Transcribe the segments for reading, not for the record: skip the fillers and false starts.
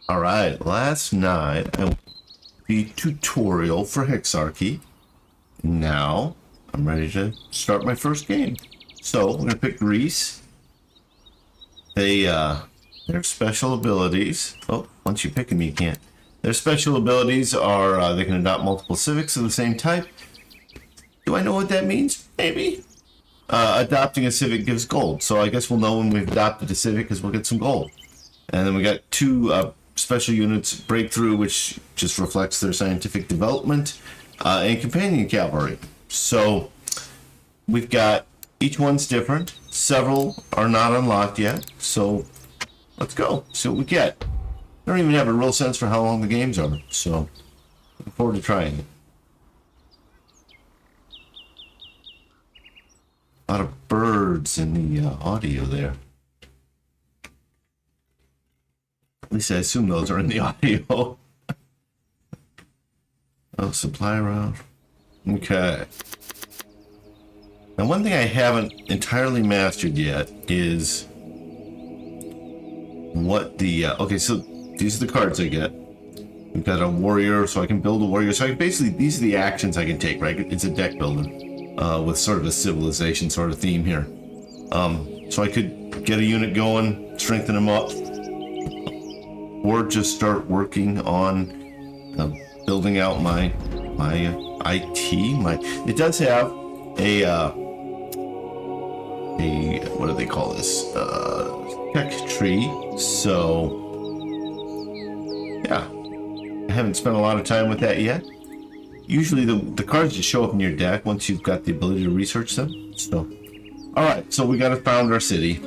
All right, last night I the tutorial for Hexarchy. Now I'm ready to start my first game. So we're gonna pick Greece. Their special abilities. Oh, once you pick them, you can't. Their special abilities are they can adopt multiple civics of the same type. Do I know what that means? Maybe. Adopting a civic gives gold, so I guess we'll know when we've adopted a civic because we'll get some gold. And then we got two special units, breakthrough, which just reflects their scientific development, and companion cavalry. So we've got, each one's different. Several are not unlocked yet, so let's go, see what we get. I don't even have a real sense for how long the games are, so looking forward to trying it. A lot of birds in the audio there. At least I assume those are in the audio. Oh, supply round. Okay. Now, one thing I haven't entirely mastered yet is what the... okay, so these are the cards I get. We've got a warrior, so I can build a warrior. So I can basically, these are the actions I can take, right? It's a deck builder with sort of a civilization sort of theme here. So I could get a unit going, strengthen them up, or just start working on building out my IT. It does have a what do they call this? Tech tree. So yeah, I haven't spent a lot of time with that yet. Usually the cards just show up in your deck once you've got the ability to research them. So, all right, so we found our city.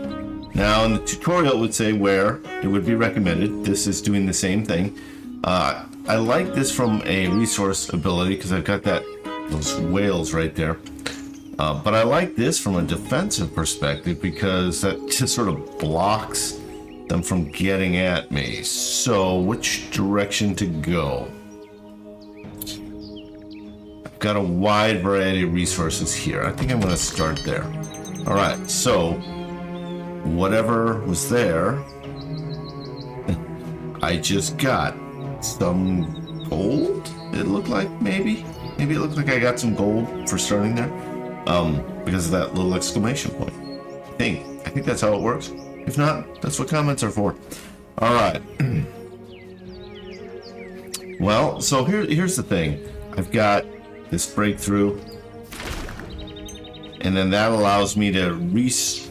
Now in the tutorial it would say where it would be recommended. This is doing the same thing. I like this from a resource ability because I've got those whales right there. But I like this from a defensive perspective because that just sort of blocks them from getting at me. So which direction to go? I've got a wide variety of resources here. I think I'm going to start there. All right, so whatever was there, I just got some gold. It looked like maybe it looked like I got some gold for starting there, because of that little exclamation point. I think that's how it works. If not, that's what comments are for. All right. Well, so here's the thing. I've got this breakthrough, and then that allows me to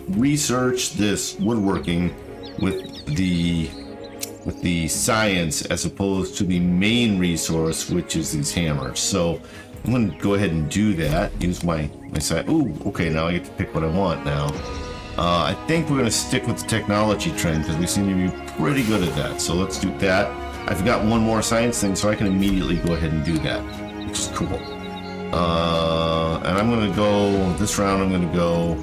research this woodworking with the science as opposed to the main resource, which is these hammers. So I'm going to go ahead and do that. Use my side. Ooh, okay, now I get to pick what I want now. I think we're going to stick with the technology trend because we seem to be pretty good at that. So let's do that. I've got one more science thing, so I can immediately go ahead and do that, which is cool. And I'm going to go, this round I'm going to go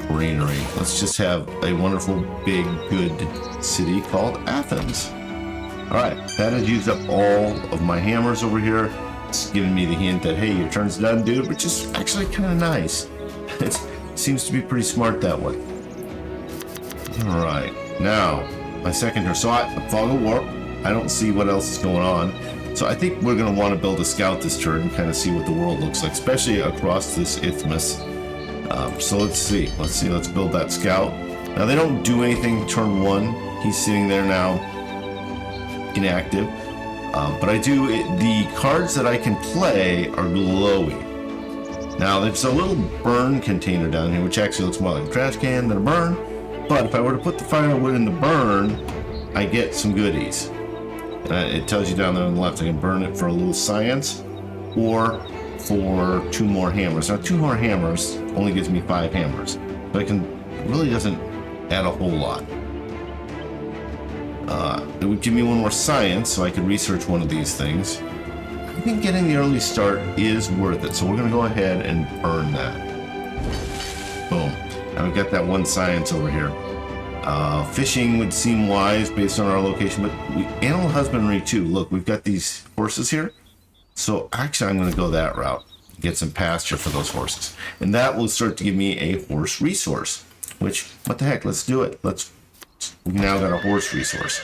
greenery. Let's just have a wonderful, big, good city called Athens. Alright, that has used up all of my hammers over here. It's giving me the hint that, hey, your turn's done, dude, which is actually kind of nice. It seems to be pretty smart that way. Alright, now, my second turn. So Fog of War, I don't see what else is going on. So I think we're going to want to build a scout this turn and kind of see what the world looks like, especially across this isthmus. So let's see. Let's build that scout. Now they don't do anything turn one. He's sitting there now, inactive. But I do, the cards that I can play are glowy. Now there's a little burn container down here, which actually looks more like a trash can than a burn. But if I were to put the firewood in the burn, I get some goodies. It tells you down there on the left, I can burn it for a little science or for 2 more hammers. Now 2 more hammers only gives me 5 hammers, but it really doesn't add a whole lot. It would give me 1 more science so I could research one of these things. I think getting the early start is worth it, so we're going to go ahead and burn that. Boom. Now we've got that 1 science over here. Fishing would seem wise based on our location, but animal husbandry too. Look, we've got these horses here. So actually I'm going to go that route. Get some pasture for those horses. And that will start to give me a horse resource. Which, what the heck, let's do it. We now got a horse resource.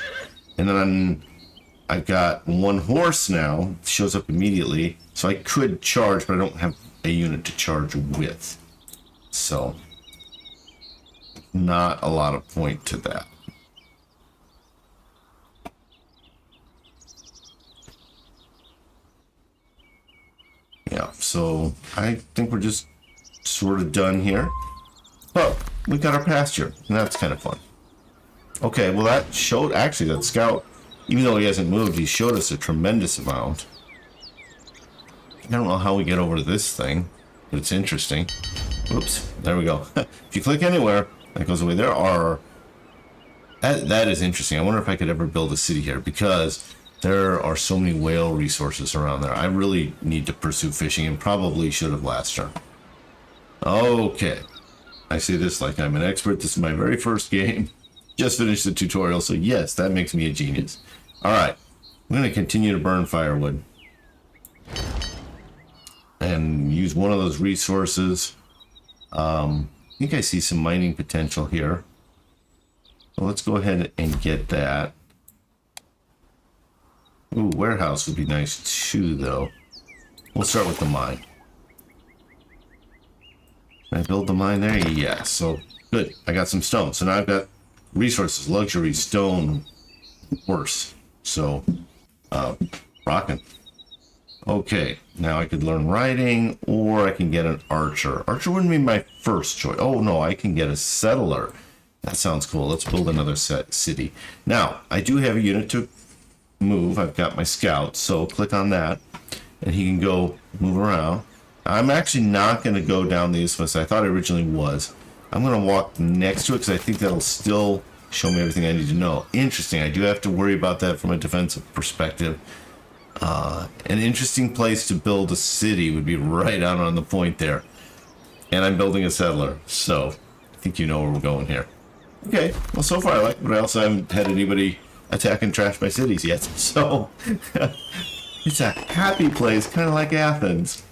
And then I've got one horse now. It shows up immediately. So I could charge, but I don't have a unit to charge with. So, not a lot of point to that. Yeah, so I think we're just sort of done here. But we got our pasture, and that's kind of fun. Okay, well that showed, actually that scout, even though he hasn't moved, he showed us a tremendous amount. I don't know how we get over to this thing, but it's interesting. Oops, there we go. If you click anywhere, that goes away. There are, that is interesting. I wonder if I could ever build a city here, because there are so many whale resources around there. I really need to pursue fishing, and probably should have last turn. Okay. I say this like I'm an expert. This is my very first game. Just finished the tutorial, so yes, that makes me a genius. Alright. I'm going to continue to burn firewood. And use one of those resources. I think I see some mining potential here. So let's go ahead and get that. Ooh, warehouse would be nice too, though. We'll start with the mine. Can I build the mine there? Yeah, so good. I got some stone. So now I've got resources, luxury, stone, horse. So, rocking. Okay, now I could learn riding, or I can get an archer. Archer wouldn't be my first choice. Oh no, I can get a settler. That sounds cool. Let's build another city. Now, I do have a unit to move. I've got my scout, so click on that, and he can go move around. I'm actually not going to go down the isthmus. I thought I originally was. I'm going to walk next to it because I think that'll still show me everything I need to know. Interesting. I do have to worry about that from a defensive perspective. An interesting place to build a city would be right out on the point there. And I'm building a settler, so I think you know where we're going here. Okay, well so far I like it, but I also haven't had anybody attack and trash my cities yet. So it's a happy place, kind of like Athens.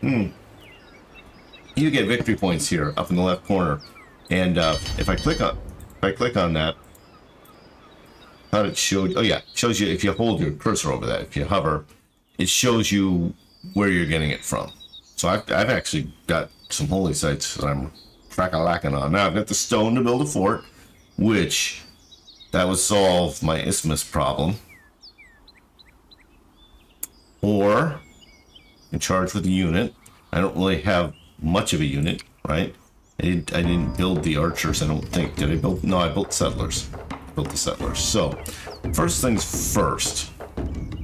You get victory points here up in the left corner, and if I click on that, I thought it showed. Oh yeah, it shows you if you hold your cursor over that. If you hover, it shows you where you're getting it from. So I've actually got some holy sites that I'm crack-a-lacking on. Now I've got the stone to build a fort, which that would solve my isthmus problem. Or in charge with a unit. I don't really have much of a unit, right? I didn't build the archers, I don't think. Did I build? No, I built settlers. Built the settlers. So, first things first.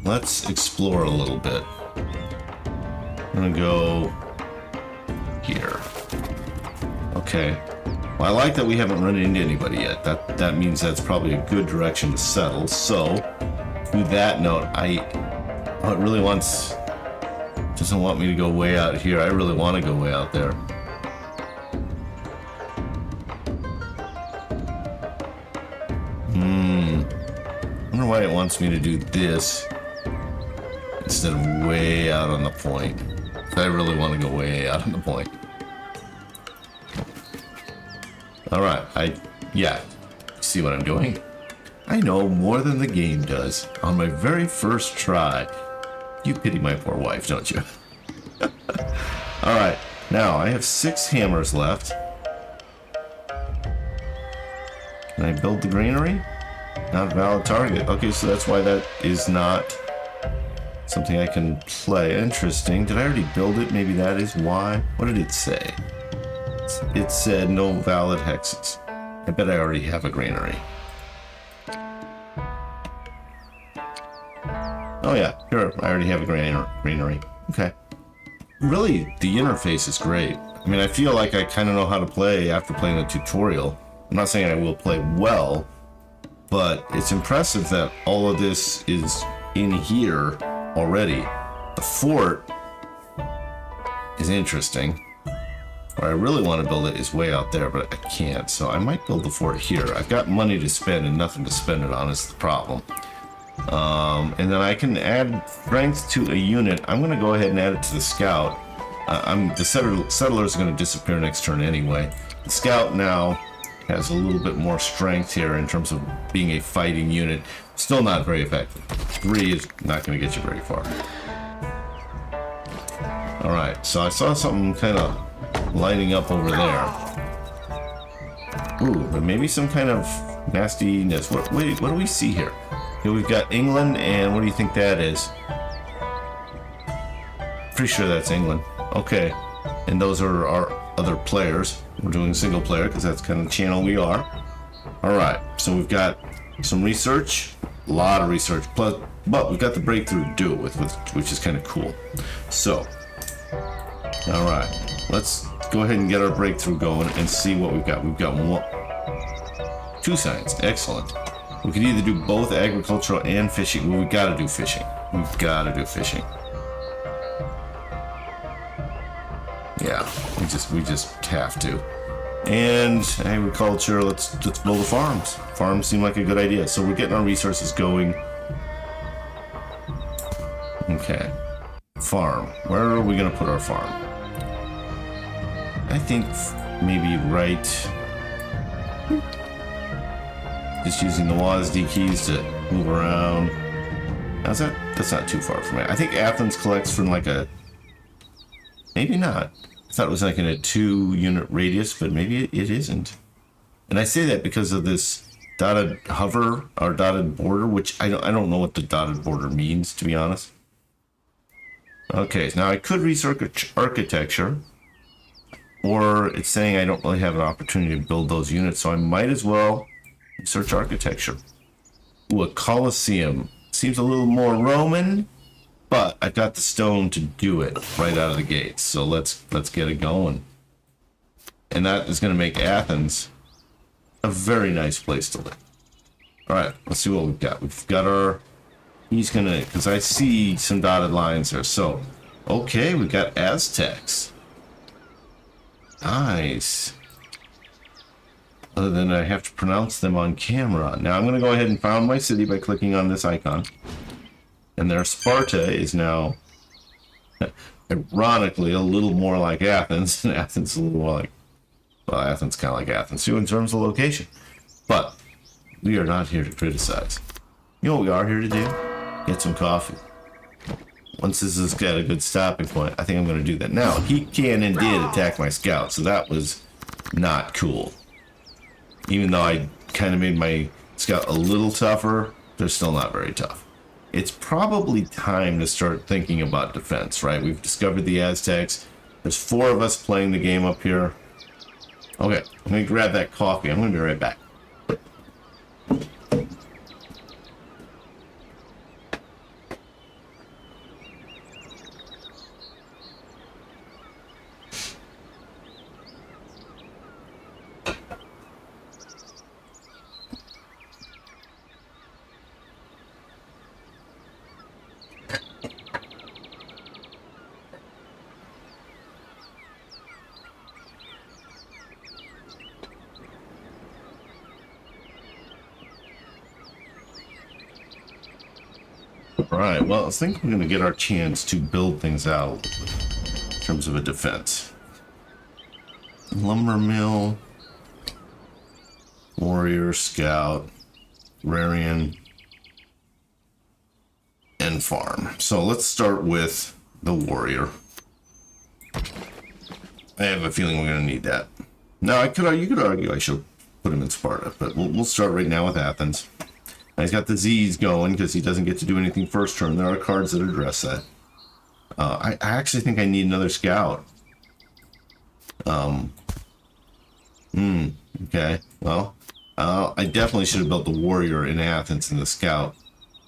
Let's explore a little bit. I'm gonna go here. Okay. Well, I like that we haven't run into anybody yet. That means that's probably a good direction to settle. So, to that note, it really doesn't want me to go way out here. I really want to go way out there. I wonder why it wants me to do this instead of way out on the point. I really want to go way out on the point. Alright, yeah, see what I'm doing? I know more than the game does on my very first try. You pity my poor wife, don't you? Alright, now I have 6 hammers left. Can I build the granary? Not a valid target. Okay, so that's why that is not something I can play. Interesting. Did I already build it? Maybe that is why. What did it say? It said no valid hexes. I bet I already have a granary. Oh yeah, sure. I already have a granary. Okay. Really, the interface is great. I mean, I feel like I kind of know how to play after playing the tutorial. I'm not saying I will play well, but it's impressive that all of this is in here already. The fort is interesting. Where I really want to build it is way out there, but I can't, so I might build the fort here. I've got money to spend and nothing to spend it on is the problem. And then I can add strength to a unit. I'm going to go ahead and add it to the scout. The settlers are going to disappear next turn anyway. The scout now has a little bit more strength here in terms of being a fighting unit. Still not very effective. 3 is not going to get you very far. Alright, so I saw something kind of lighting up over there. Ooh, but maybe some kind of nastiness. Wait, what do we see here? Here we've got England, and what do you think that is? Pretty sure that's England. Okay, and those are our other players. We're doing single player because that's kind of the channel we are. Alright, so we've got some research, a lot of research, but we've got the breakthrough to do it with which is kind of cool. So, alright, let's go ahead and get our breakthrough going and see what we've got. We've got 2 science, excellent. We could either do both agricultural and fishing. Well, we gotta do fishing. We've gotta do fishing. Yeah, we just have to. And agriculture, let's build the farms. Farms seem like a good idea. So we're getting our resources going. Okay. Farm. Where are we gonna put our farm? I think maybe right. Just using the WASD keys to move around. How's that? That's not too far from me. I think Athens collects from like a. Maybe not. I thought it was like in a 2-unit radius, but maybe it isn't. And I say that because of this dotted hover or dotted border, which I don't know what the dotted border means, to be honest. Okay, so now I could research architecture, or it's saying I don't really have an opportunity to build those units, so I might as well research architecture. Ooh, a Colosseum. Seems a little more Roman. But I've got the stone to do it right out of the gates, so let's get it going. And that is going to make Athens a very nice place to live. All right, let's see what we've got. We've got our. He's gonna, because I see some dotted lines there. So, okay, we've got Aztecs. Nice. Other than I have to pronounce them on camera. Now I'm going to go ahead and found my city by clicking on this icon. And their Sparta is now, ironically, a little more like Athens. And Athens is a little more like, well, Athens kind of like Athens too in terms of location. But we are not here to criticize. You know what we are here to do? Get some coffee. Once this has got a good stopping point, I think I'm going to do that. Now, he can and did attack my scout, so that was not cool. Even though I kind of made my scout a little tougher, they're still not very tough. It's probably time to start thinking about defense, right? We've discovered the Aztecs. There's 4 of us playing the game up here. Okay, I'm going to grab that coffee. I'm going to be right back. Alright, well, I think we're going to get our chance to build things out in terms of a defense. Lumber mill, warrior, scout, agrarian, and farm. So let's start with the warrior. I have a feeling we're going to need that. Now, you could argue I should put him in Sparta, but we'll start right now with Athens. He's got the Z's going because he doesn't get to do anything first turn. There are cards that address that. I actually think I need another scout. Okay. Well, I definitely should have built the warrior in Athens and the scout.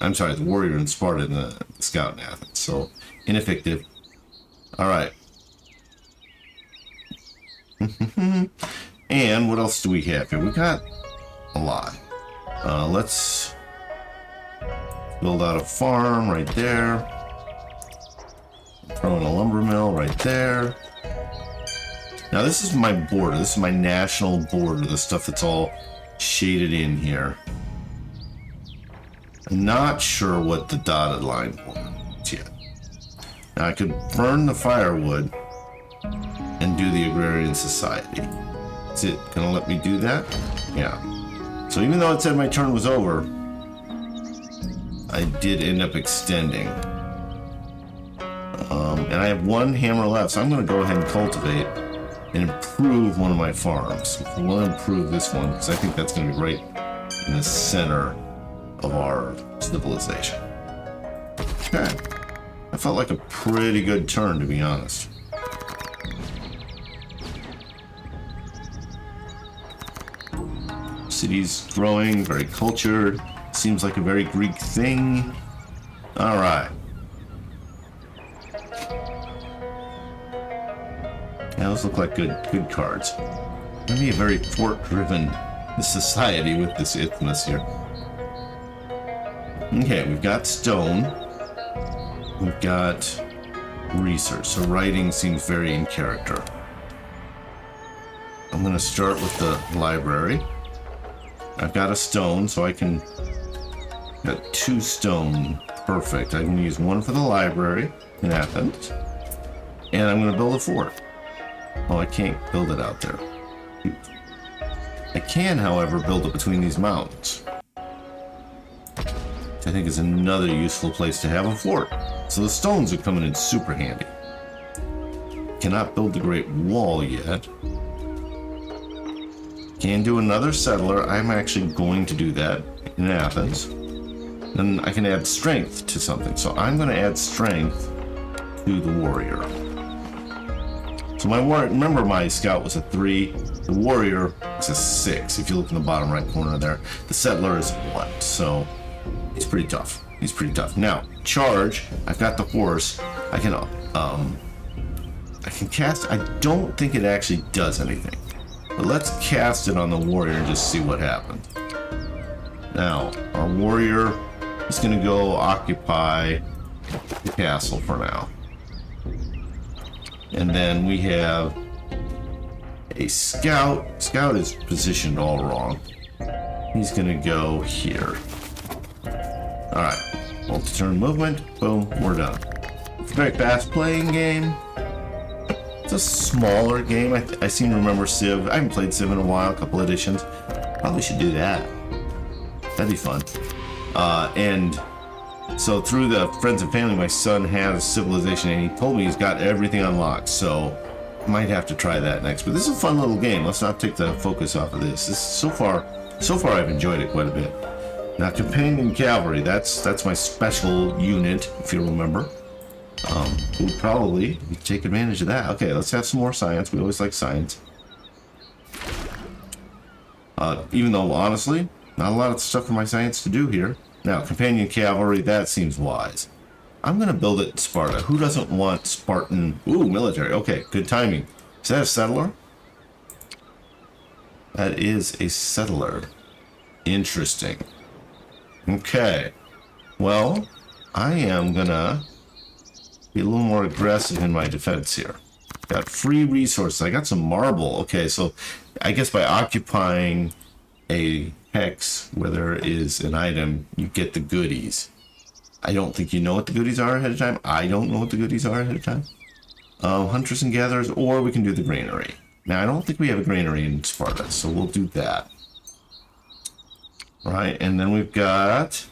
I'm sorry, the warrior in Sparta and the scout in Athens. So, ineffective. All right. And what else do we have here? We got a lot. Let's build out a farm right there. Throw in a lumber mill right there. Now this is my border. This is my national border. The stuff that's all shaded in here. I'm not sure what the dotted line is yet. Now I could burn the firewood and do the agrarian society. Is it gonna let me do that? Yeah. So even though it said my turn was over, I did end up extending. And I have one hammer left, so I'm gonna go ahead and cultivate and improve one of my farms. We'll improve this one, because I think that's gonna be right in the center of our civilization. Okay. That felt like a pretty good turn, to be honest. City's growing, very cultured. Seems like a very Greek thing. All right. Yeah, those look like good cards. Gonna be a very fort-driven society with this isthmus here. Okay, we've got stone. We've got research. So writing seems very in character. I'm gonna start with the library. I've got a stone, so I can... Got 2 stone. Perfect. I can use one for the library in Athens. And I'm gonna build a fort. Oh, I can't build it out there. I can, however, build it between these mountains. Which I think is another useful place to have a fort. So the stones are coming in super handy. Cannot build the Great Wall yet. Can do another settler. I'm actually going to do that in Athens. Then I can add strength to something. So I'm going to add strength to the warrior. So my warrior, remember my scout was a 3. The warrior is a 6. If you look in the bottom right corner there, the settler is 1. So he's pretty tough. He's pretty tough. Now, charge. I've got the horse. I can cast. I don't think it actually does anything. But let's cast it on the warrior and just see what happens. Now, our warrior is going to go occupy the castle for now. And then we have a scout. Scout is positioned all wrong. He's going to go here. All right. Multi-turn movement. Boom. We're done. It's a very fast-playing game. It's a smaller game. I seem to remember Civ. I haven't played Civ in a while, a couple editions. Probably should do that. That'd be fun. And so through the friends and family, my son has Civilization, and he told me he's got everything unlocked. So I might have to try that next. But this is a fun little game. Let's not take the focus off of this. So far I've enjoyed it quite a bit. Now, companion cavalry. That's my special unit, if you remember. We'll probably take advantage of that. Okay, let's have some more science. We always like science. Even though, honestly, not a lot of stuff for my science to do here. Now, companion cavalry, that seems wise. I'm going to build it in Sparta. Who doesn't want Spartan? Ooh, military. Okay, good timing. Is that a settler? That is a settler. Interesting. Okay. Well, I am going to be a little more aggressive in my defense here. Got free resources. I got some marble. Okay, so I guess by occupying a hex where there is an item, you get the goodies. I don't think you know what the goodies are ahead of time. I don't know what the goodies are ahead of time. Hunters and gatherers, or we can do the granary. Now, I don't think we have a granary in Sparta, so we'll do that. All right, and then we've got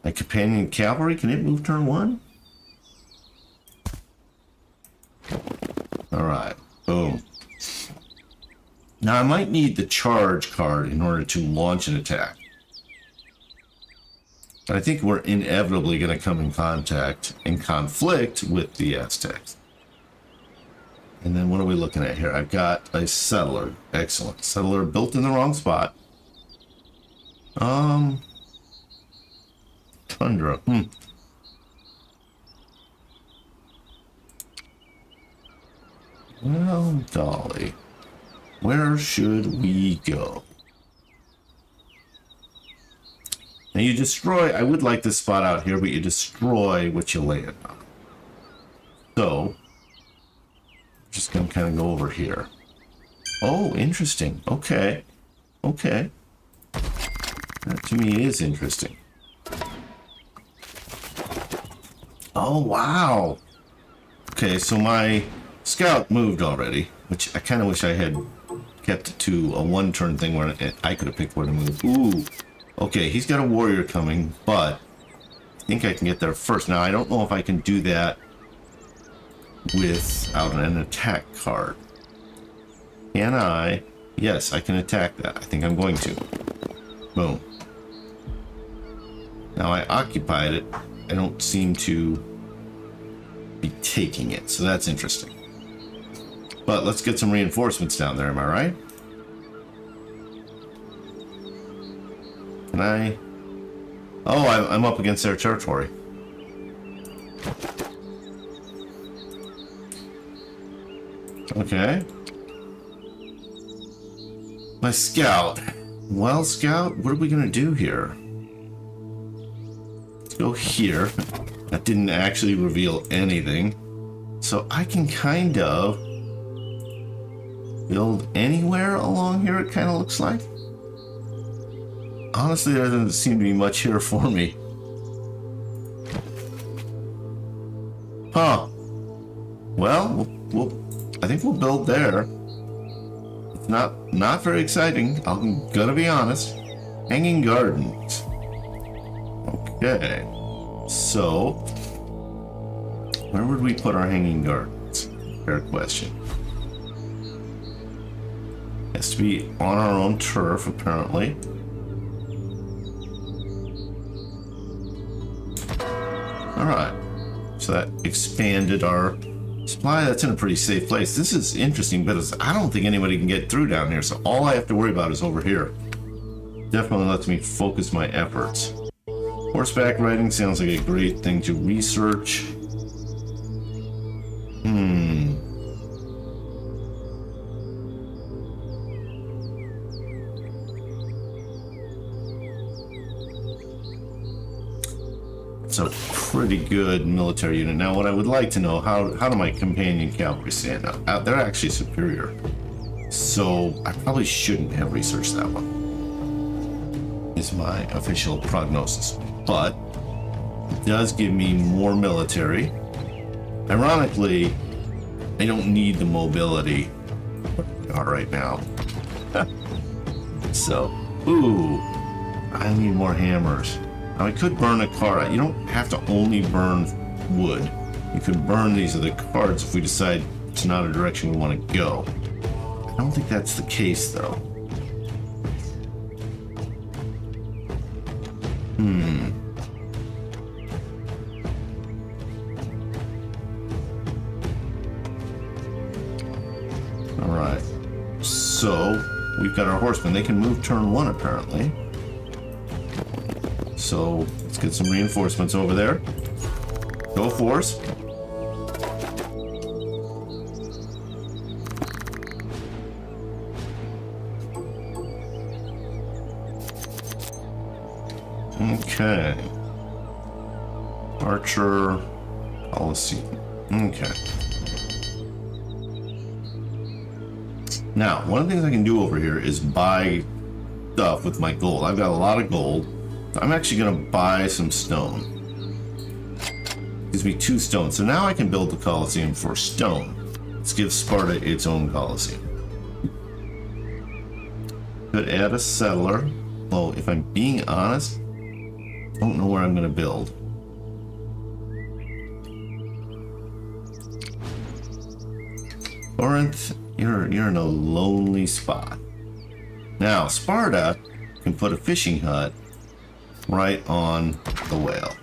a companion cavalry. Can it move turn 1? All right, boom. Now, I might need the charge card in order to launch an attack. But I think we're inevitably going to come in conflict with the Aztecs. And then what are we looking at here? I've got a settler. Excellent. Settler built in the wrong spot. Tundra. Well, Dolly, where should we go? Now you destroy, I would like this spot out here, but you destroy what you land on. So, just gonna kind of go over here. Oh, interesting. Okay. Okay. That to me is interesting. Oh, wow. Okay, so my scout moved already, which I kind of wish I had kept it to a one-turn thing where I could have picked where to move. Ooh. Okay, he's got a warrior coming, but I think I can get there first. Now, I don't know if I can do that without an attack card. Can I? Yes, I can attack that. I think I'm going to. Boom. Now, I occupied it. I don't seem to be taking it, so that's interesting. But let's get some reinforcements down there, am I right? Can I? Oh, I'm up against their territory. Okay. My scout. Well, scout, what are we gonna do here? Let's go here. That didn't actually reveal anything. So I can kind of build anywhere along here, it kind of looks like. Honestly, there doesn't seem to be much here for me. Huh. Well, I think we'll build there. It's not very exciting, I'm gonna be honest. Hanging gardens. Okay. So, where would we put our hanging gardens? Fair question. Has to be on our own turf, apparently. Alright. So that expanded our supply. That's in a pretty safe place. This is interesting, but I don't think anybody can get through down here, so all I have to worry about is over here. Definitely lets me focus my efforts. Horseback riding sounds like a great thing to research. It's a pretty good military unit. Now, what I would like to know, how do my companion cavalry stand up? They're actually superior. So, I probably shouldn't have researched that one. Is my official prognosis. But, it does give me more military. Ironically, I don't need the mobility right now. So, ooh, I need more hammers. Now, I could burn a card. You don't have to only burn wood. You could burn these other cards if we decide it's not a direction we want to go. I don't think that's the case, though. Alright. So, we've got our horsemen. They can move turn one, apparently. So, let's get some reinforcements over there. Go force. Okay. Archer policy. Okay. Now, one of the things I can do over here is buy stuff with my gold. I've got a lot of gold. I'm actually going to buy some stone. Gives me 2 stone. So now I can build the Colosseum for stone. Let's give Sparta its own Colosseum. Could add a settler. Well, if I'm being honest, I don't know where I'm going to build. Corinth, you're in a lonely spot. Now, Sparta can put a fishing hut right on the whale.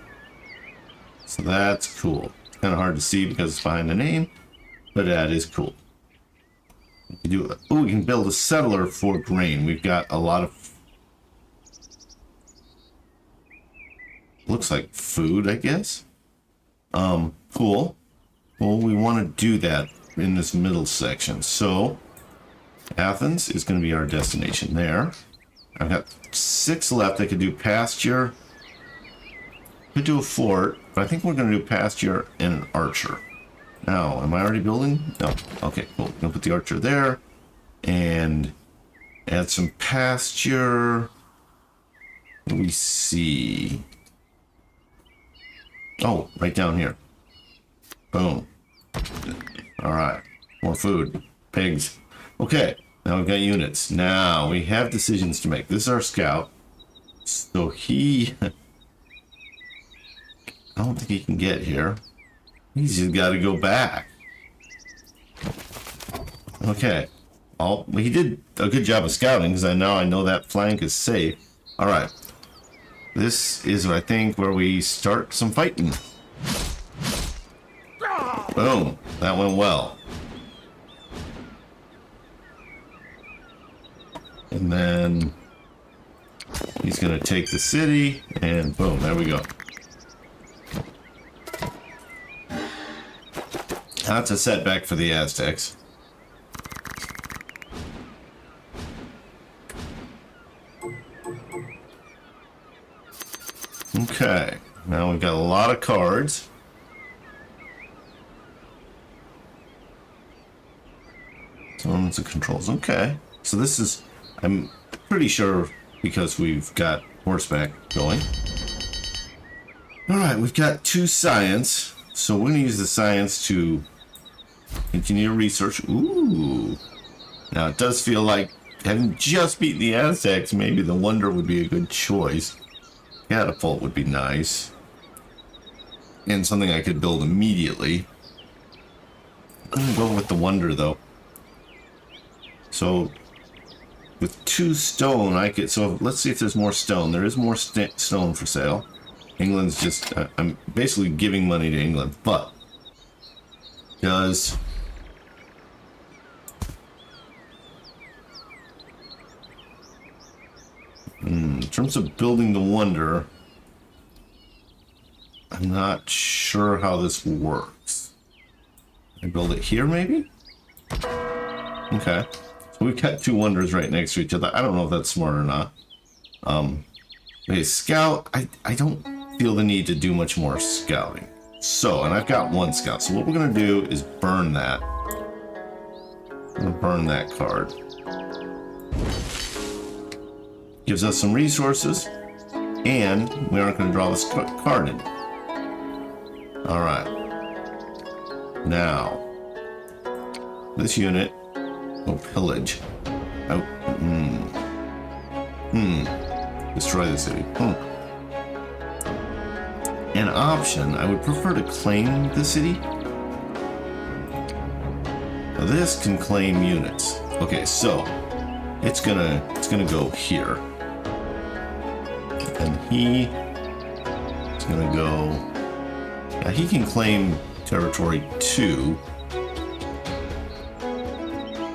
So that's cool. It's kind of hard to see because it's behind the name, but that is cool. We can do, we can build a settler for grain. We've got a lot of, looks like food, I guess. Cool. Well, we want to do that in this middle section. So Athens is going to be our destination there. I've got 6 left. I could do pasture. Could do a fort, but I think we're going to do pasture and an archer. Now, am I already building? No. Okay, cool. I'm going to put the archer there and add some pasture. Let me see. Oh, right down here. Boom. All right. More food. Pigs. Okay. Now we've got units. Now we have decisions to make. This is our scout. So he... I don't think he can get here. He's just got to go back. Okay. He did a good job of scouting, because I know that flank is safe. Alright. This is, I think, where we start some fighting. Boom. That went well. And then he's going to take the city, and boom, there we go. That's a setback for the Aztecs. Okay, now we've got a lot of cards. Zones and controls. Okay, so this is, I'm pretty sure, because we've got horseback going. Alright, we've got 2 science. So we're going to use the science to continue research. Ooh. Now it does feel like, having just beaten the Aztecs, maybe the Wonder would be a good choice. Catapult would be nice. And something I could build immediately. I'm going to go with the Wonder, though. So, with 2 stone, I could... So, let's see if there's more stone. There is more stone for sale. England's just... I'm basically giving money to England, but... Does... In terms of building the Wonder, I'm not sure how this works. I build it here, maybe? Okay. So we've got 2 Wonders right next to each other. I don't know if that's smart or not. Okay, scout. I don't feel the need to do much more scouting. So, and I've got 1 scout. So what we're going to do is burn that. I'm going to burn that card. Gives us some resources, and we aren't going to draw this card in. Alright. Now, this unit will pillage. Oh, destroy the city. An option, I would prefer to claim the city. Now this can claim units. Okay, so it's gonna go here. And he is gonna go. Now he can claim territory 2.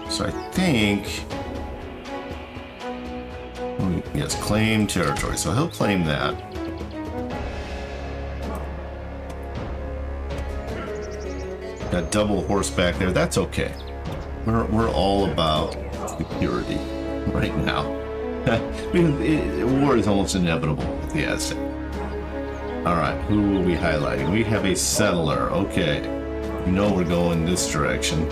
So I think, yes, claim territory. So he'll claim that. Got double horseback there. That's okay. We're all about security right now. War is almost inevitable with the Aztec. Alright, who are we highlighting? We have a settler. Okay. You know we're going this direction.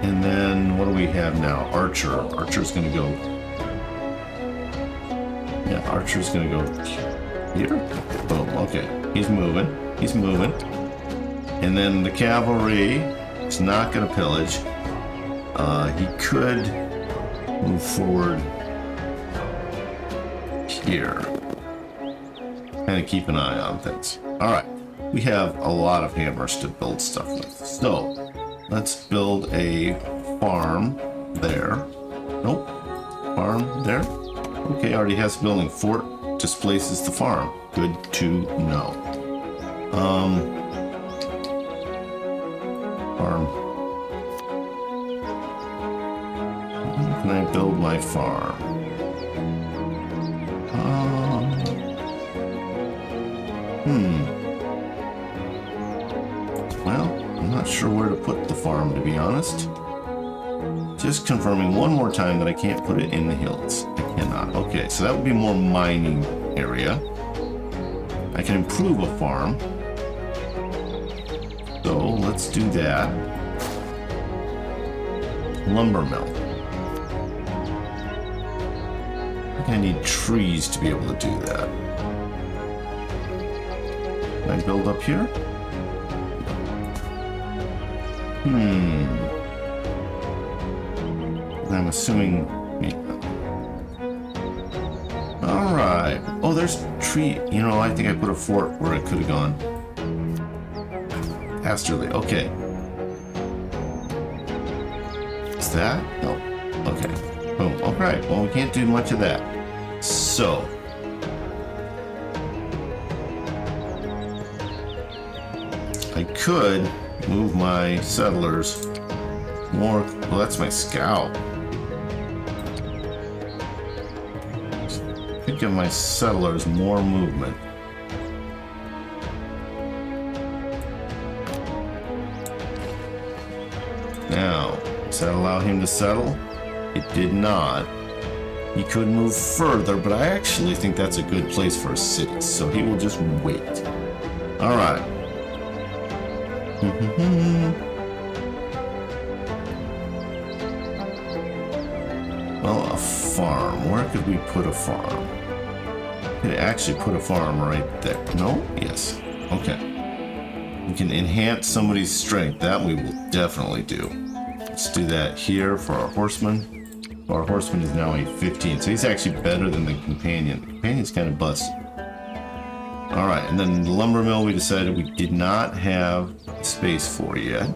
And then what do we have now? Archer. Archer's gonna go. Yeah, Archer's gonna go here. Boom. Okay. He's moving. He's moving. And then the cavalry is not gonna pillage. He could move forward here. Kind of keep an eye on things. Alright, we have a lot of hammers to build stuff with. So, let's build a farm there. Nope. Farm there. Okay, already has a building. Fort displaces the farm. Good to know. Farm. How can I build my farm? Well, I'm not sure where to put the farm, to be honest. Just confirming one more time that I can't put it in the hills. I cannot. Okay, so that would be more mining area. I can improve a farm. So let's do that. Lumber mill. I think I need trees to be able to do that. Can I build up here? I'm assuming... Alright. Oh, there's a tree. You know, I think I put a fort where it could have gone. Casterly. Okay. Is that? No. Okay. Boom. Alright. Well, we can't do much of that. So... I could move my settlers more. Well, that's my scout. Could give my settlers more movement. Now, does that allow him to settle? It did not. He could move further, but I actually think that's a good place for a city, so he will just wait. All right. Well, a farm. Where could we put a farm? We could actually put a farm right there. No? Yes. Okay. We can enhance somebody's strength. That we will definitely do. Let's do that here for our horseman. Our horseman is now a 15, so he's actually better than the companion. The companion's kind of busted. Alright, and then the lumber mill we decided we did not have space for yet.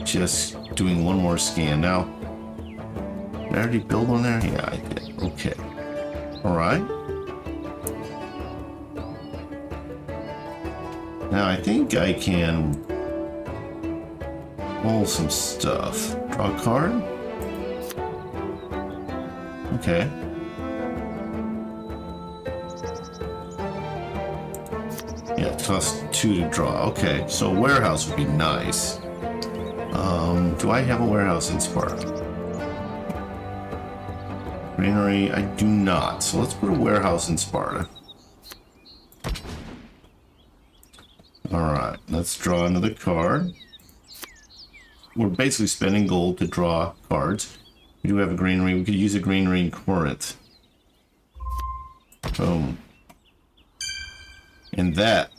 Just doing one more scan. Now, did I already build one there? Yeah, I did. Okay. Alright. Now, I think I can pull some stuff. Draw a card? Okay. Yeah, it costs 2 to draw. Okay, so a warehouse would be nice. Do I have a warehouse in Sparta? Granary, I do not. So let's put a warehouse in Sparta. Alright, let's draw another card. We're basically spending gold to draw cards. We do have a granary. We could use a granary in Corinth. Boom. And that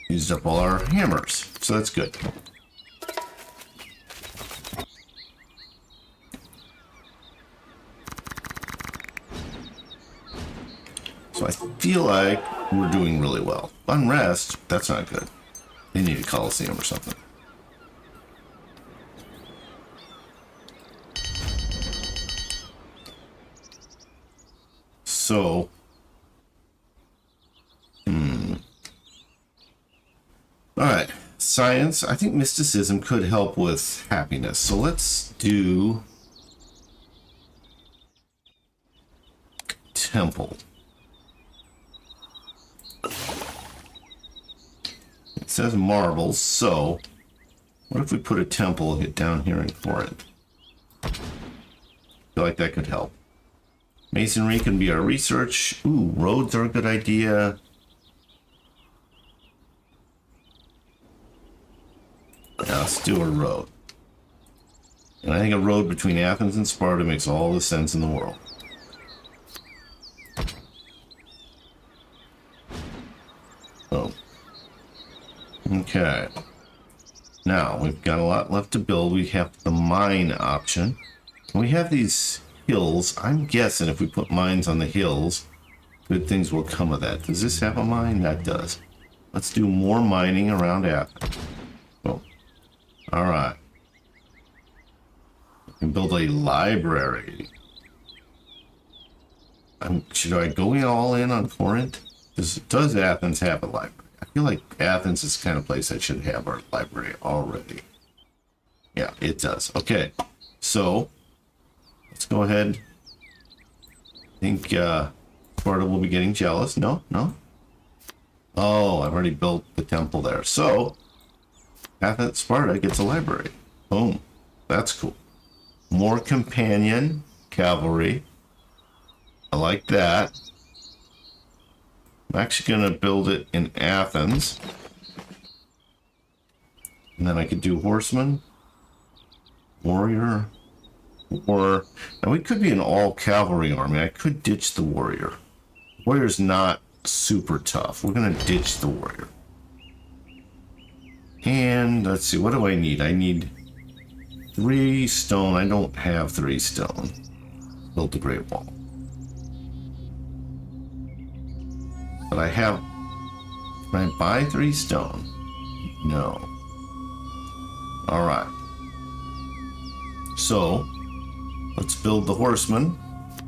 used up all our hammers. So that's good. So I feel like we're doing really well. Unrest, that's not good. They need a Coliseum or something. So, Alright, science. I think mysticism could help with happiness. So let's do temple. It says marbles, so what if we put a temple down here in Corinth? I feel like that could help. Masonry can be our research. Ooh, roads are a good idea. Yeah, let's do a road. And I think a road between Athens and Sparta makes all the sense in the world. Oh. Okay. Now, we've got a lot left to build. We have the mine option. We have these hills. I'm guessing if we put mines on the hills, good things will come of that. Does this have a mine? That does. Let's do more mining around Athens. Oh. Alright. We can build a library. Should I go all in on Corinth? Does Athens have a library? I feel like Athens is the kind of place that should have our library already. Yeah, it does. Okay. So, let's go ahead. I think Sparta will be getting jealous. No? No? Oh, I've already built the temple there. So, Athens, Sparta gets a library. Boom. That's cool. More companion cavalry. I like that. I'm actually going to build it in Athens. And then I could do horseman, warrior, or... Now we could be an all-cavalry army. I could ditch the warrior. Warrior's not super tough. We're going to ditch the warrior. And let's see, what do I need? I need 3 stone. I don't have 3 stone. Build the Great Wall. But I have... Can I buy 3 stone? No. Alright. So, let's build the horsemen.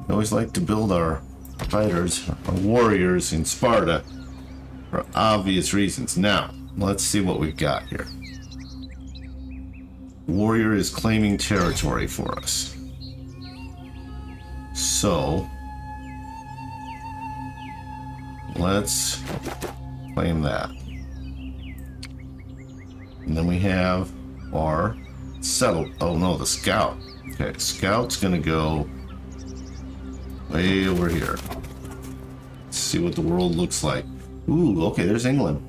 We always like to build our fighters, our warriors in Sparta, for obvious reasons. Now, let's see what we've got here. Warrior is claiming territory for us. So, let's claim that. And then we have our settle. Oh no, the scout. Okay, scout's gonna go way over here. Let's see what the world looks like. Ooh, okay, there's England.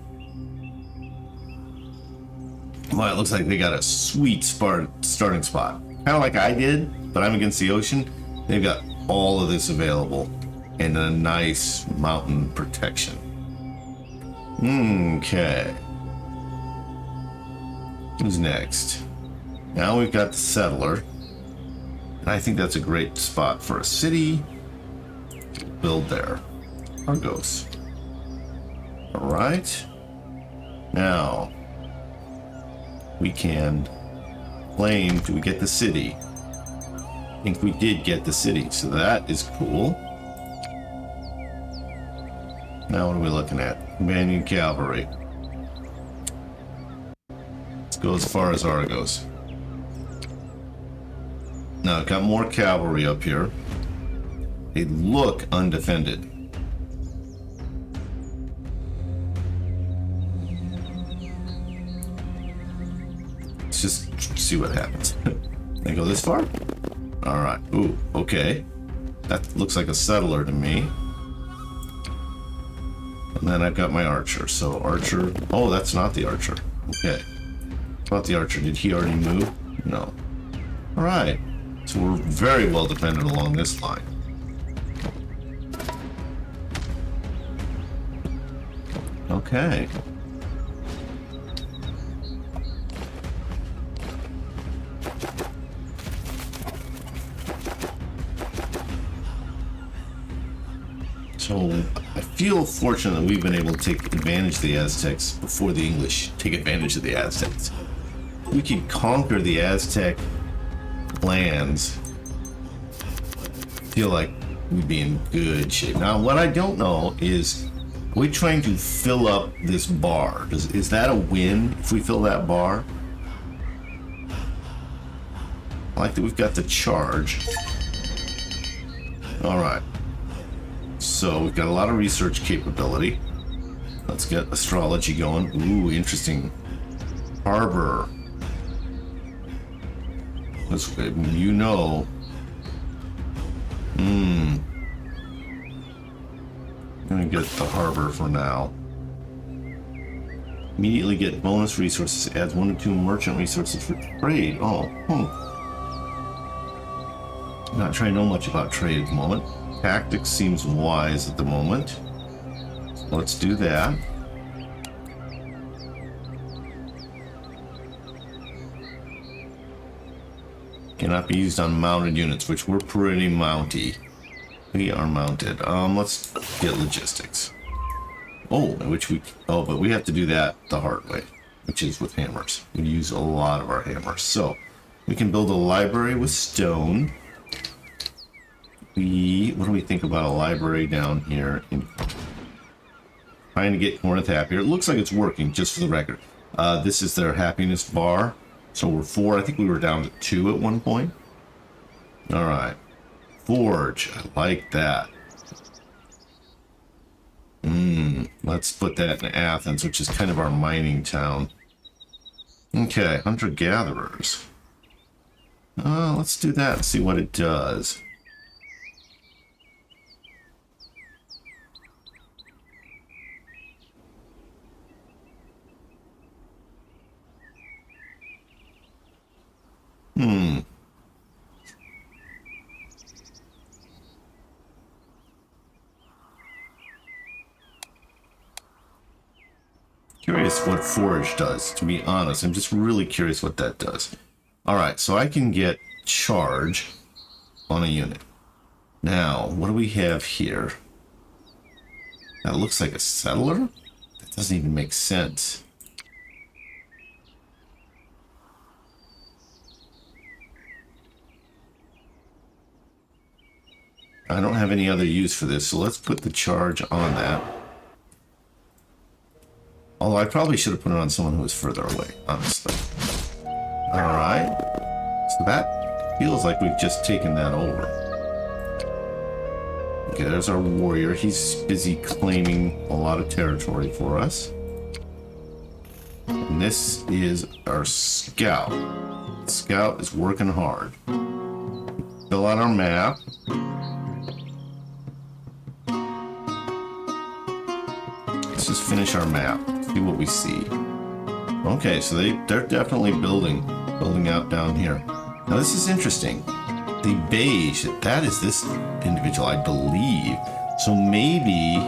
Well, it looks like they got a sweet starting spot. Kind of like I did, but I'm against the ocean. They've got all of this available and a nice mountain protection. Okay. Who's next? Now we've got the settler. And I think that's a great spot for a city. Build there. Argos. Alright. Now, we can claim, do we get the city? I think we did get the city, so that is cool. Now what are we looking at? Companion cavalry. Let's go as far as Argos. Now I've got more cavalry up here. They look undefended. Let's just see what happens. Can I go this far? Alright. Ooh, okay. That looks like a settler to me. And then I've got my archer. So archer... Oh, that's not the archer. Okay. About the archer. Did he already move? No. Alright. So we're very well defended along this line. Okay. So I feel fortunate that we've been able to take advantage of the Aztecs before the English take advantage of the Aztecs. We could conquer the Aztec lands. I feel like we'd be in good shape. Now, what I don't know is, are we trying to fill up this bar? Is that a win if we fill that bar? I like that we've got the charge. Alright. So we've got a lot of research capability. Let's get astrology going. Ooh, interesting. Harbor. This way, you know. I'm gonna get the harbor for now. Immediately get bonus resources. Adds 1 to 2 merchant resources for trade. Oh, Not trying to know much about trade at the moment. Tactics seems wise at the moment. So let's do that. Cannot be used on mounted units, which we're pretty mounty. We are mounted. Let's get logistics. Oh, but we have to do that the hard way, which is with hammers. We use a lot of our hammers. So we can build a library with stone. What do we think about a library down here? Trying to get Corinth happier. It looks like it's working, just for the record. This is their happiness bar. So we're 4. I think we were down to 2 at one point. All right. Forge. I like that. Let's put that in Athens, which is kind of our mining town. Okay, hunter-gatherers. Let's do that and see what it does. Curious what forage does, to be honest. I'm just really curious what that does. All right, so I can get charge on a unit. Now, what do we have here? That looks like a settler? That doesn't even make sense. I don't have any other use for this, so let's put the charge on that. Although I probably should have put it on someone who was further away, honestly. Alright. So that feels like we've just taken that over. Okay, there's our warrior. He's busy claiming a lot of territory for us. And this is our scout. The scout is working hard. Fill out our map. Let's just finish our map. See what we see. Okay, so they're definitely building out down here. Now this is interesting. The beige, that is this individual, I believe. So maybe,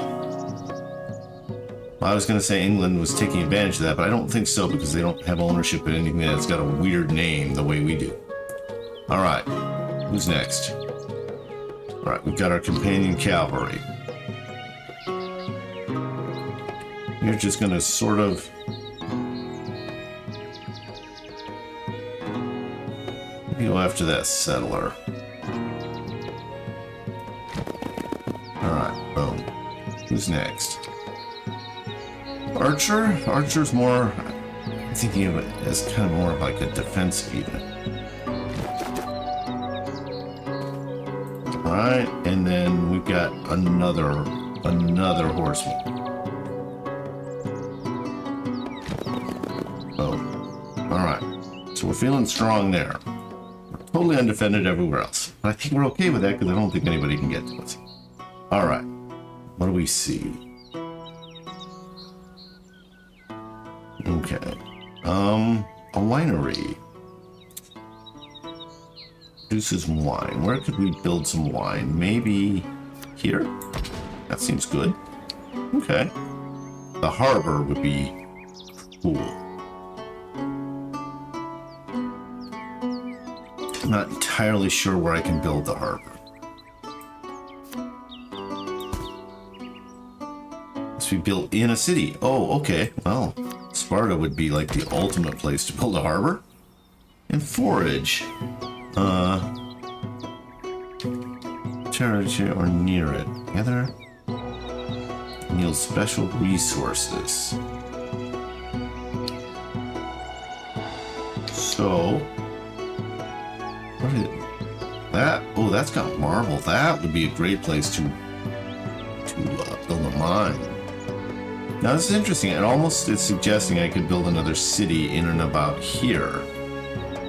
well, I was going to say England was taking advantage of that, but I don't think so because they don't have ownership of anything that's got a weird name the way we do. All right, who's next? All right, we've got our companion cavalry. You're just going to sort of go after that settler. Alright, boom. Who's next? Archer? Archer's more... I'm thinking of it as kind of more like a defensive unit. Alright, and then we've got another horseman. Boom. Alright, so we're feeling strong there. Totally undefended everywhere else. But I think we're okay with that because I don't think anybody can get to us. Alright. What do we see? Okay. A winery. Produces wine. Where could we build some wine? Maybe here? That seems good. Okay. The harbor would be cool. I'm not entirely sure where I can build the harbor. Must be built in a city. Oh, okay. Well, Sparta would be like the ultimate place to build a harbor. And forage. Territory or near it. Gather. Yield special resources. So... what is that? Oh, that's got marble. That would be a great place to build a mine. Now this is interesting. It almost is suggesting I could build another city in and about here.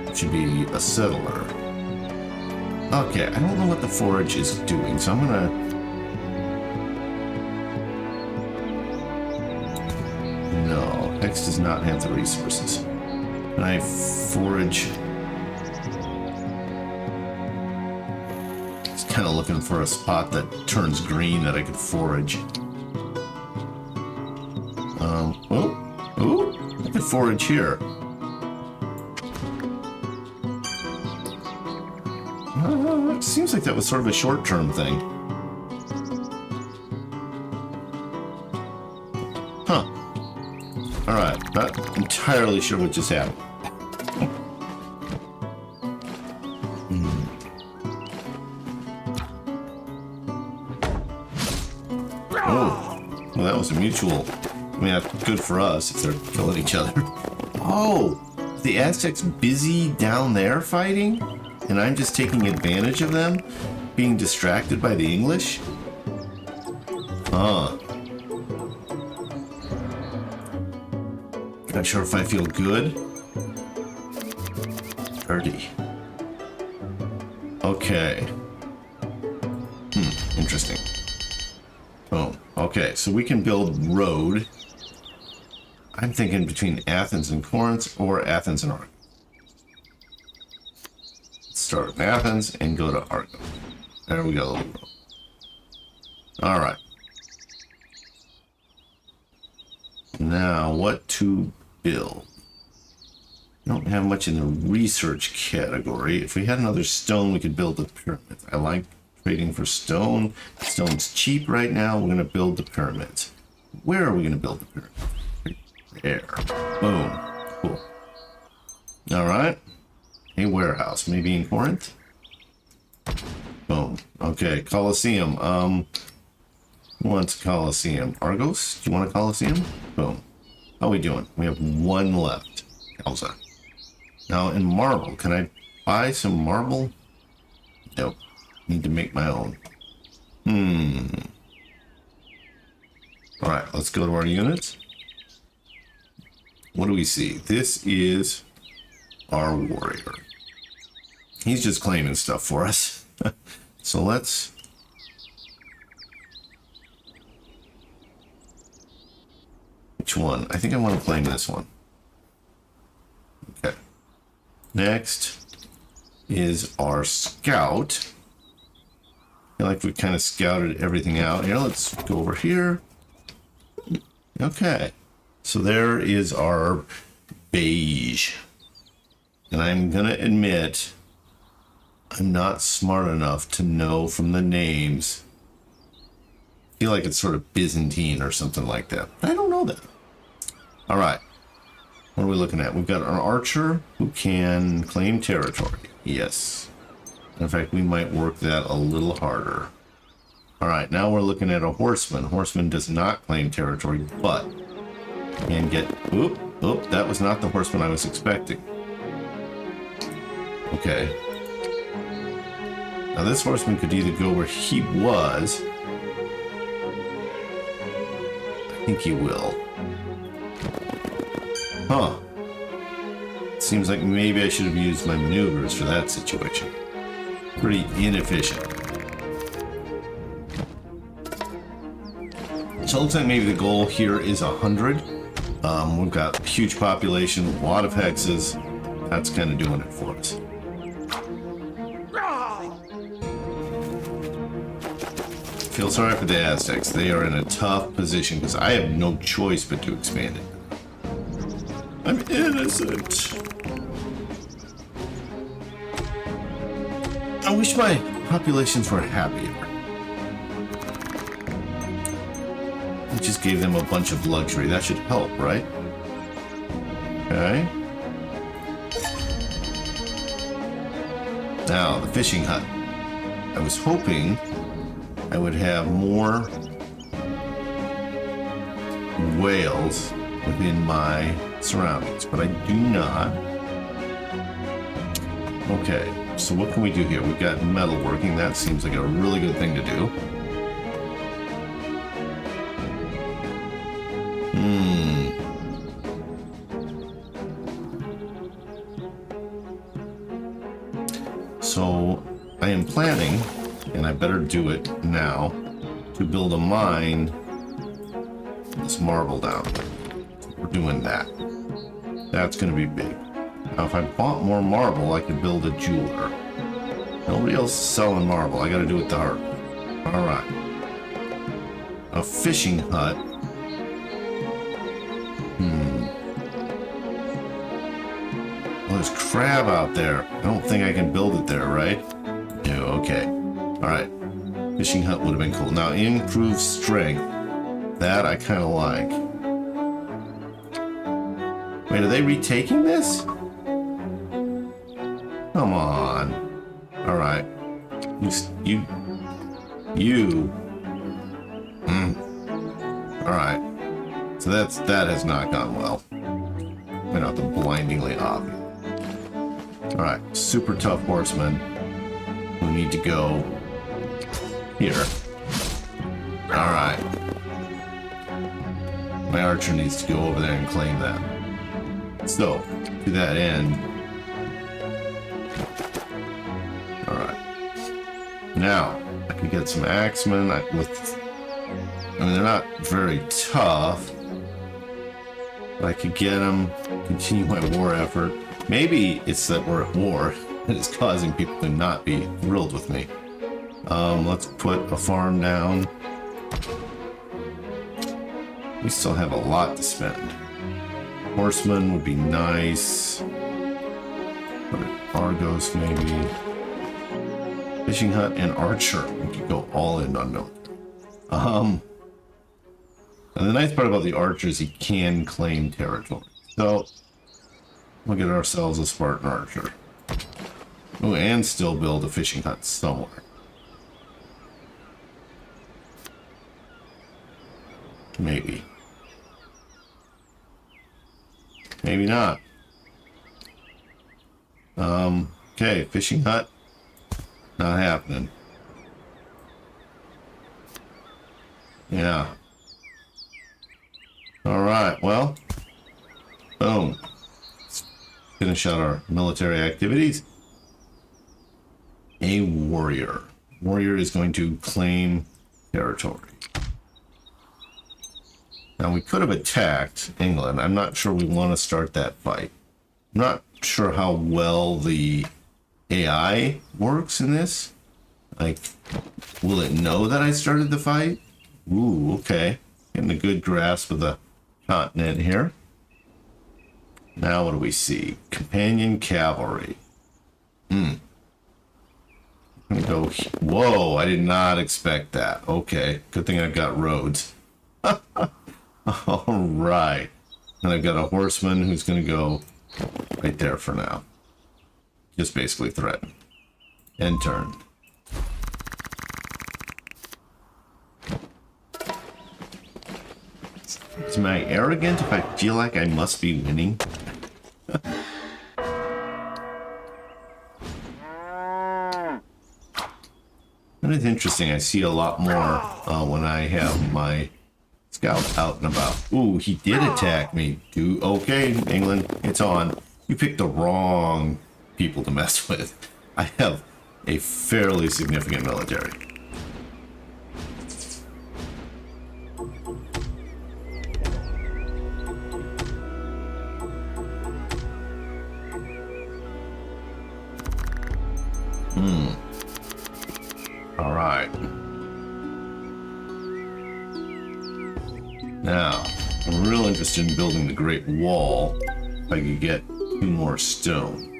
It should be a settler. Okay, I don't know what the forage is doing, so I'm gonna... No, Hex does not have the resources. Can I forage? Kind of looking for a spot that turns green that I could forage. I could forage here. It seems like that was sort of a short-term thing. Huh. Alright, not entirely sure what just happened. Well, that was a mutual. I mean, that's good for us if they're killing each other. Oh, the Aztecs busy down there fighting? And I'm just taking advantage of them being distracted by the English? Huh. Not sure if I feel good. Dirty. Okay. Interesting. Oh, okay, so we can build road. I'm thinking between Athens and Corinth or Athens and Argos. Let's start with Athens and go to Argos. There we go. All right. Now, what to build? Don't have much in the research category. If we had another stone, we could build the pyramids. I like trading for stone. Stone's cheap right now. We're going to build the pyramids. Where are we going to build the pyramids? Right there. Boom. Cool. All right. A warehouse. Maybe in Corinth? Boom. Okay. Colosseum. Who wants a Colosseum? Argos? Do you want a Colosseum? Boom. How are we doing? We have one left. Elsa. Now in marble, can I buy some marble? Nope. Need to make my own. Alright, let's go to our units. What do we see? This is our warrior. He's just claiming stuff for us. So let's... Which one? I think I want to claim this one. Okay. Next is our scout. I feel like we kind of scouted everything out. Here, let's go over here. Okay. So there is our beige. And I'm going to admit, I'm not smart enough to know from the names. I feel like it's sort of Byzantine or something like that. I don't know that. All right. What are we looking at? We've got an archer who can claim territory. Yes. In fact, we might work that a little harder. All right, now we're looking at a horseman. Horseman does not claim territory, but can get... Oop, that was not the horseman I was expecting. Okay. Now this horseman could either go where he was. I think he will. Huh. Seems like maybe I should have used my maneuvers for that situation. Pretty inefficient. So it looks like maybe the goal here is 100. We've got a huge population, a lot of hexes. That's kind of doing it for us. Feel sorry for the Aztecs. They are in a tough position because I have no choice but to expand it. I'm innocent. I wish my populations were happier. I just gave them a bunch of luxury. That should help, right? Okay. Now, the fishing hut. I was hoping I would have more whales within my surroundings, but I do not. Okay, so what can we do here? We've got metalworking. That seems like a really good thing to do. So I am planning, and I better do it now, to build a mine. This marble down. We're doing that. That's going to be big. Now, if I bought more marble, I could build a jeweler. Nobody else is selling marble. I got to do it the hard way. All right. A fishing hut. Well, there's crab out there. I don't think I can build it there, right? No. Okay. All right. Fishing hut would have been cool. Now, improved strength. That I kind of like. Wait, are they retaking this? Come on. All right. You. All right. So that has not gone well. I'm gonna have to blindingly off you. All right. Super tough horsemen who need to go here. All right. My archer needs to go over there and claim that. So, to that end. Alright. Now, I can get some axemen. I mean, they're not very tough. But I could get them, continue my war effort. Maybe it's that we're at war that is causing people to not be thrilled with me. Let's put a farm down. We still have a lot to spend. Horsemen would be nice. Put it Argos, maybe. Fishing hut and archer. We could go all in on military. And the nice part about the archer is he can claim territory. So we'll get ourselves a Spartan archer. Oh, and still build a fishing hut somewhere. Maybe. Maybe not. Okay, fishing hut. Not happening. Yeah. Alright, well. Boom. Let's finish out our military activities. A warrior. Warrior is going to claim territory. Now we could have attacked England. I'm not sure we want to start that fight. I'm not sure how well the AI works in this. Like, will it know that I started the fight? Ooh, okay. Getting a good grasp of the continent here. Now what do we see? Companion cavalry. I'm gonna go. Whoa, I did not expect that. Okay, good thing I've got roads. All right. And I've got a horseman who's gonna go right there for now. Just basically threaten. End turn. Am I arrogant if I feel like I must be winning? That is interesting. I see a lot more when I have my scouts out and about. Ooh, he did attack me. Okay, England, it's on. You picked the wrong people to mess with. I have a fairly significant military. All right. Now, I'm real interested in building the Great Wall. If I could get 2 more stone,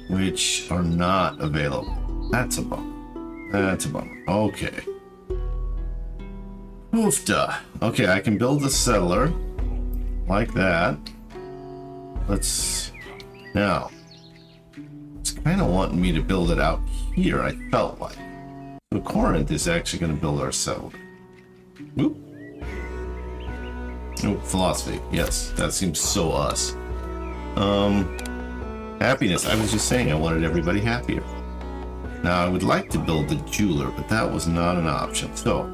which are not available. That's a bummer. That's a bummer. Okay. Oofda. Okay, I can build a settler like that. Let's now. It's kind of wanting me to build it out here, I felt like. So Corinth is actually going to build our settler. Whoop. Oh, philosophy. Yes, that seems so us. Happiness. I was just saying I wanted everybody happier. Now, I would like to build the jeweler, but that was not an option. So,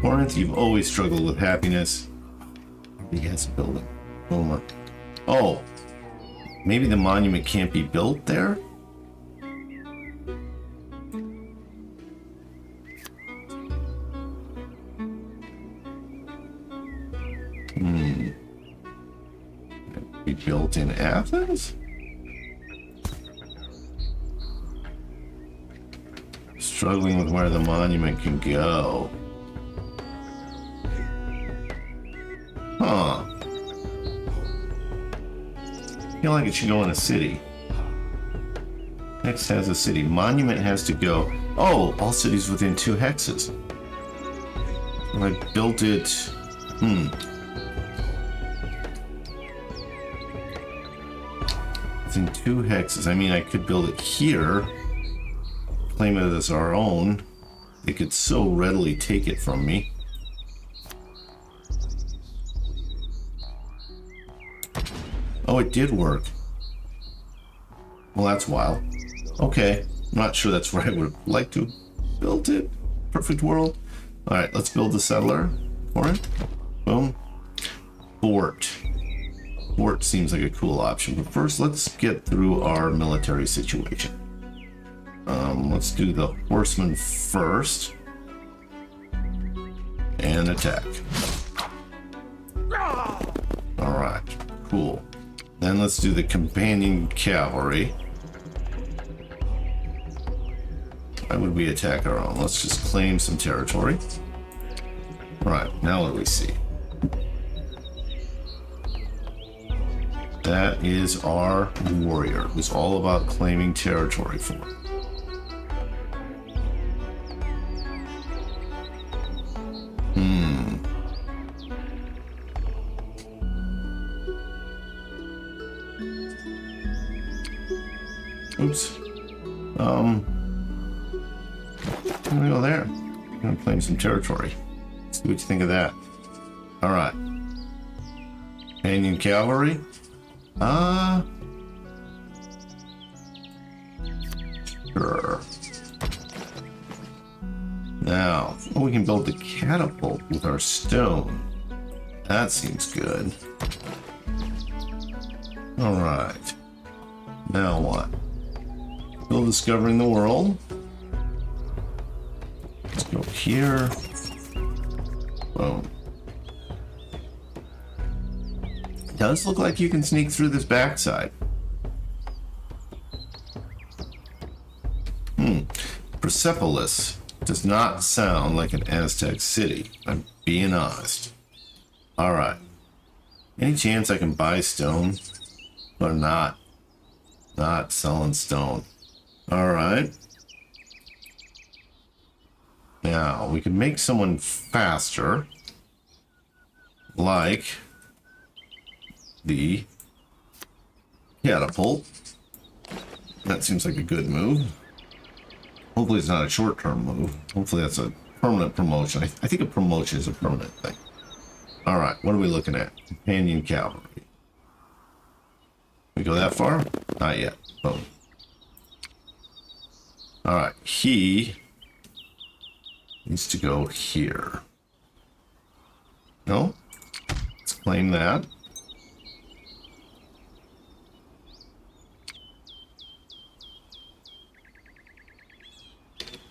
Corinth, you've always struggled with happiness. He has a building. Oh, maybe the monument can't be built there? Be built in Athens? Struggling with where the monument can go. Huh. I feel like it should go in a city. Hex has a city. Monument has to go. Oh, all cities within 2 hexes. And I built it. In 2 hexes. I mean, I could build it here, claim it as our own. They could so readily take it from me. Oh, it did work. Well, that's wild. Okay, I'm not sure that's where I would like to build it. Perfect world. All right, let's build the settler. Corinth. Boom. Fort. Fort seems like a cool option, but first let's get through our military situation. Let's do the horseman first and attack. All right, cool. Then let's do the companion cavalry. Why would we attack our own? Let's just claim some territory. All right, now what do we see? That is our warrior, who's all about claiming territory for it. Oops. I'm gonna go there. I'm gonna claim some territory. See what you think of that. All right. Canyon cavalry. Sure. Now, we can build the catapult with our stone. That seems good. All right. Now what? Still discovering the world. Let's go here. Boom. Does look like you can sneak through this backside. Persepolis does not sound like an Aztec city. I'm being honest. All right. Any chance I can buy stone? But not selling stone. All right. Now we can make someone faster, like the catapult. That seems like a good move. Hopefully it's not a short-term move. Hopefully that's a permanent promotion. I think a promotion is a permanent thing. All right, what are we looking at? Companion cavalry. We go that far? Not yet. Boom. All right, he needs to go here. No? Let's claim that.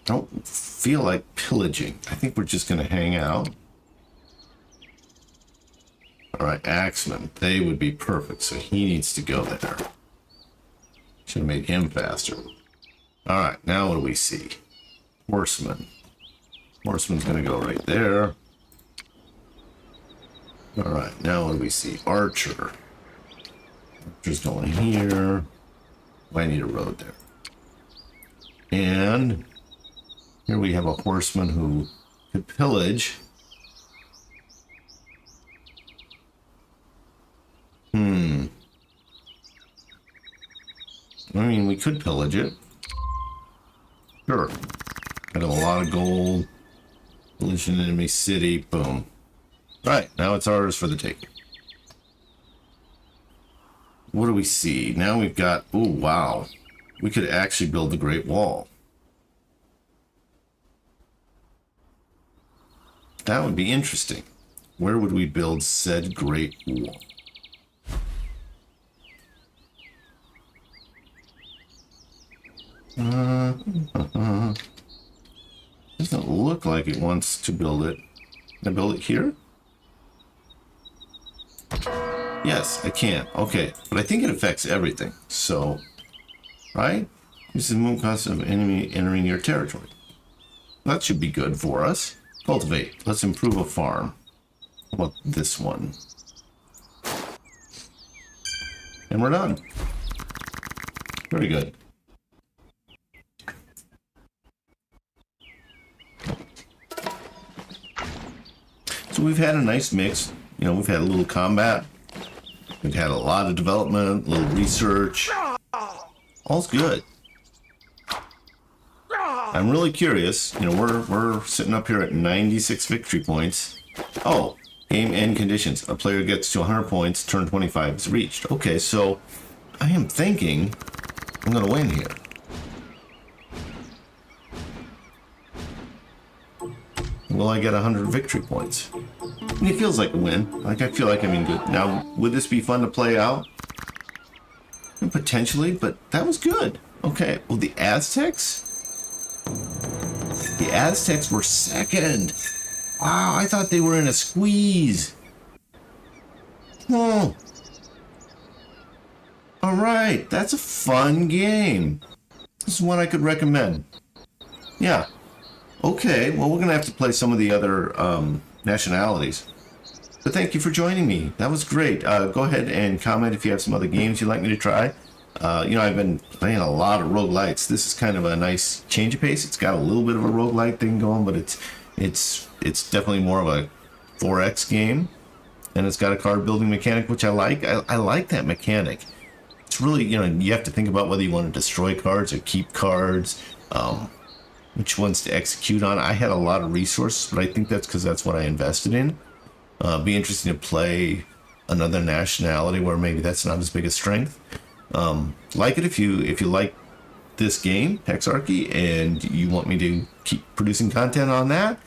Don't feel like pillaging. I think we're just going to hang out. All right, axemen. They would be perfect, so he needs to go there. Should have made him faster. All right, now what do we see? Horseman. Horseman's going to go right there. All right, now what do we see? Archer. Archer's going here. I need a road there. And here we have a horseman who could pillage. I mean, we could pillage it. Sure. Got a lot of gold. Pillage an enemy city. Boom. Right, now it's ours for the taking. What do we see? Now we've got... Oh, wow. We could actually build the Great Wall. That would be interesting. Where would we build said Great Wall? Doesn't look like it wants to build it. Can I build it here? Yes, I can. Okay, but I think it affects everything. So, right? This is the move cost of enemy entering your territory. That should be good for us. Cultivate. Let's improve a farm. How about this one? And we're done. Very good. So we've had a nice mix. You know, we've had a little combat. We've had a lot of development, a little research. All's good. I'm really curious. You know, we're sitting up here at 96 victory points. Oh, game end conditions. A player gets to 100 points, turn 25 is reached. Okay, so I am thinking I'm going to win here. Will I get 100 victory points? I mean, it feels like a win. Like, I feel like I'm in good. Now, would this be fun to play out? Potentially, but that was good. Okay, well, the Aztecs? The Aztecs were second. Wow, I thought they were in a squeeze. Oh. All right, that's a fun game. This is one I could recommend. Yeah. Okay, well, we're going to have to play some of the other nationalities. But thank you for joining me. That was great. Go ahead and comment if you have some other games you'd like me to try. I've been playing a lot of roguelites. This is kind of a nice change of pace. It's got a little bit of a roguelite thing going, but it's definitely more of a 4X game. And it's got a card building mechanic, which I like. I like that mechanic. It's really, you have to think about whether you want to destroy cards or keep cards, which ones to execute on. I had a lot of resources, but I think that's because that's what I invested in. Be interesting to play another nationality where maybe that's not as big a strength. Like it if you like this game, Hexarchy, and you want me to keep producing content on that.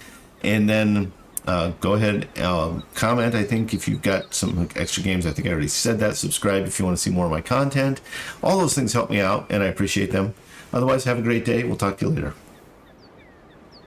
And then go ahead, comment. I think if you've got some extra games, I think I already said that. Subscribe if you want to see more of my content. All those things help me out, and I appreciate them. Otherwise, have a great day. We'll talk to you later.